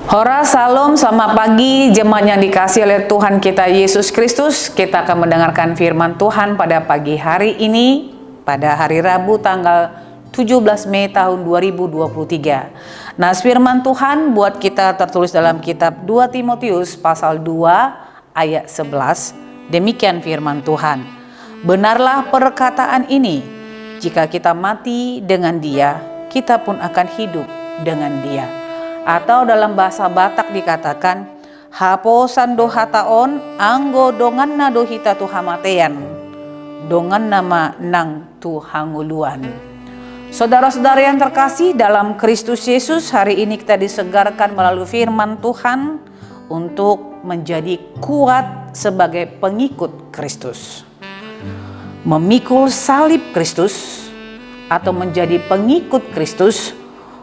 Hora Salam, selamat pagi jemaat yang dikasihi oleh Tuhan kita Yesus Kristus. Kita akan mendengarkan firman Tuhan pada pagi hari ini, pada hari Rabu tanggal 17 Mei tahun 2023. Nah, firman Tuhan buat kita tertulis dalam kitab 2 Timotius pasal 2 ayat 11. Demikian firman Tuhan. Benarlah perkataan ini, jika kita mati dengan Dia, kita pun akan hidup dengan Dia. Atau dalam bahasa Batak dikatakan, haposan do hataon anggo dongan na do hita tu hamatean, dongan nama nang tu hanguluan. Saudara-saudara yang terkasih dalam Kristus Yesus, hari ini kita disegarkan melalui firman Tuhan untuk menjadi kuat sebagai pengikut Kristus. Memikul salib Kristus atau menjadi pengikut Kristus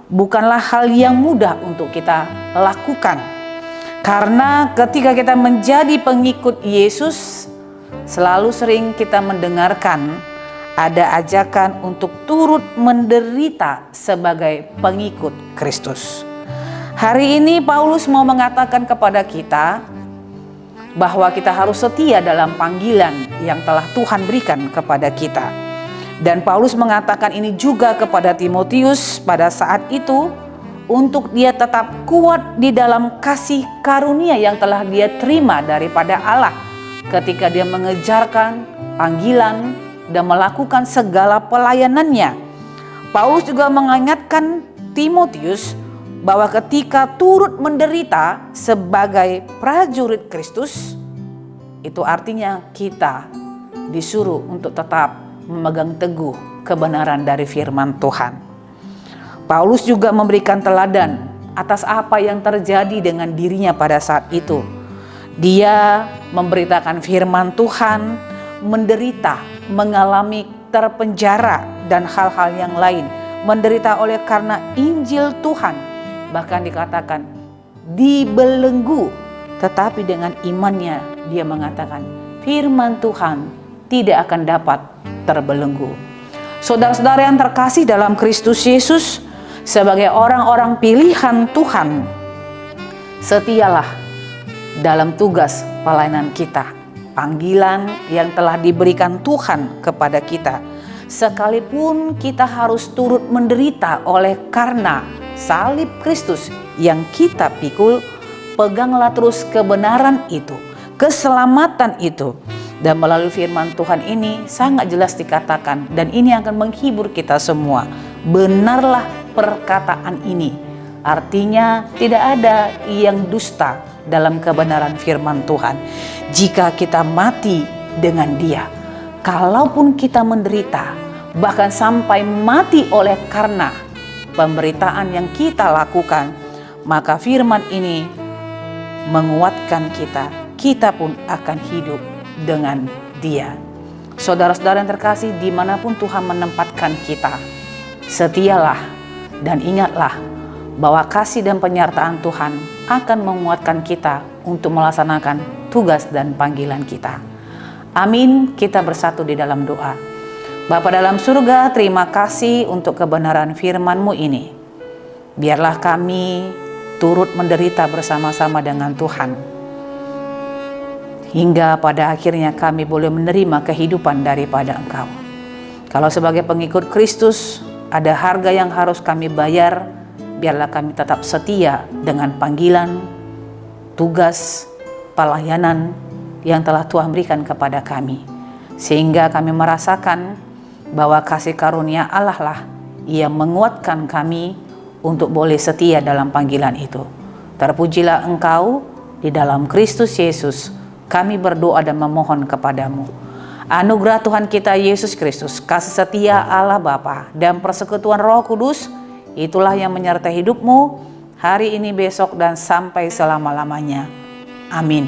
bukanlah hal yang mudah untuk kita lakukan. Karena ketika kita menjadi pengikut Yesus, selalu sering kita mendengarkan ada ajakan untuk turut menderita sebagai pengikut Kristus. Hari ini Paulus mau mengatakan kepada kita bahwa kita harus setia dalam panggilan yang telah Tuhan berikan kepada kita. Dan Paulus mengatakan ini juga kepada Timotius pada saat itu, untuk dia tetap kuat di dalam kasih karunia yang telah dia terima daripada Allah ketika dia mengejarkan panggilan dan melakukan segala pelayanannya. Paulus juga mengingatkan Timotius bahwa ketika turut menderita sebagai prajurit Kristus, itu artinya kita disuruh untuk tetap memegang teguh kebenaran dari firman Tuhan. Paulus juga memberikan teladan atas apa yang terjadi dengan dirinya pada saat itu. Dia memberitakan firman Tuhan, menderita, mengalami terpenjara dan hal-hal yang lain. Menderita oleh karena Injil Tuhan. Bahkan dikatakan dibelenggu. Tetapi dengan imannya dia mengatakan firman Tuhan tidak akan dapat terbelenggu. Saudara-saudara yang terkasih dalam Kristus Yesus, sebagai orang-orang pilihan Tuhan, setialah dalam tugas pelayanan kita, panggilan yang telah diberikan Tuhan kepada kita. Sekalipun kita harus turut menderita oleh karena salib Kristus yang kita pikul, peganglah terus kebenaran itu, keselamatan itu. Dan melalui firman Tuhan ini sangat jelas dikatakan, dan ini akan menghibur kita semua. Benarlah perkataan ini. Artinya tidak ada yang dusta dalam kebenaran firman Tuhan. Jika kita mati dengan Dia, kalaupun kita menderita, bahkan sampai mati oleh karena pemberitaan yang kita lakukan, maka firman ini menguatkan kita pun akan hidup dengan Dia. Saudara-saudara yang terkasih, dimanapun Tuhan menempatkan kita, setialah dan ingatlah bahwa kasih dan penyertaan Tuhan akan menguatkan kita untuk melaksanakan tugas dan panggilan kita. Amin. Kita bersatu di dalam doa. Bapa dalam surga, terima kasih untuk kebenaran firman-Mu ini. Biarlah kami turut menderita bersama-sama dengan Tuhan, hingga pada akhirnya kami boleh menerima kehidupan daripada Engkau. Kalau sebagai pengikut Kristus ada harga yang harus kami bayar, biarlah kami tetap setia dengan panggilan, tugas, pelayanan yang telah Tuhan berikan kepada kami. Sehingga kami merasakan bahwa kasih karunia Allah lah yang menguatkan kami untuk boleh setia dalam panggilan itu. Terpujilah Engkau di dalam Kristus Yesus. Kami berdoa dan memohon kepadamu. Anugerah Tuhan kita Yesus Kristus, kasih setia Allah Bapa dan persekutuan Roh Kudus, itulah yang menyertai hidupmu hari ini, besok, dan sampai selama-lamanya. Amin.